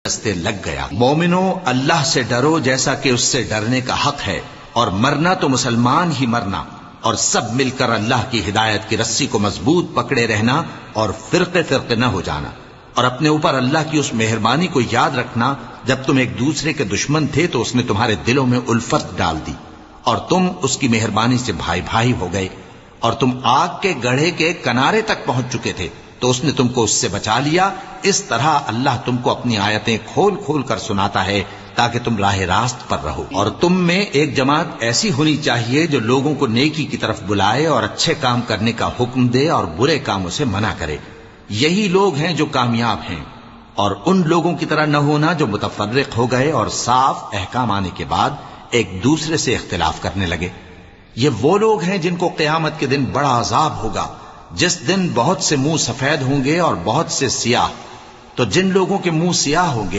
رستے لگ گیا۔ مومنو، اللہ سے ڈرو جیسا کہ اس سے ڈرنے کا حق ہے، اور مرنا تو مسلمان ہی مرنا، اور سب مل کر اللہ کی ہدایت کی رسی کو مضبوط پکڑے رہنا اور فرقے فرقے نہ ہو جانا، اور اپنے اوپر اللہ کی اس مہربانی کو یاد رکھنا جب تم ایک دوسرے کے دشمن تھے تو اس نے تمہارے دلوں میں الفت ڈال دی اور تم اس کی مہربانی سے بھائی بھائی ہو گئے، اور تم آگ کے گڑھے کے کنارے تک پہنچ چکے تھے تو اس نے تم کو اس سے بچا لیا۔ اس طرح اللہ تم کو اپنی آیتیں کھول کھول کر سناتا ہے تاکہ تم راہ راست پر رہو۔ اور تم میں ایک جماعت ایسی ہونی چاہیے جو لوگوں کو نیکی کی طرف بلائے اور اچھے کام کرنے کا حکم دے اور برے کاموں سے منع کرے، یہی لوگ ہیں جو کامیاب ہیں۔ اور ان لوگوں کی طرح نہ ہونا جو متفرق ہو گئے اور صاف احکام آنے کے بعد ایک دوسرے سے اختلاف کرنے لگے۔ یہ وہ لوگ ہیں جن کو قیامت کے دن بڑا عذاب ہوگا، جس دن بہت سے منہ سفید ہوں گے اور بہت سے سیاہ۔ تو جن لوگوں کے منہ سیاہ ہوں گے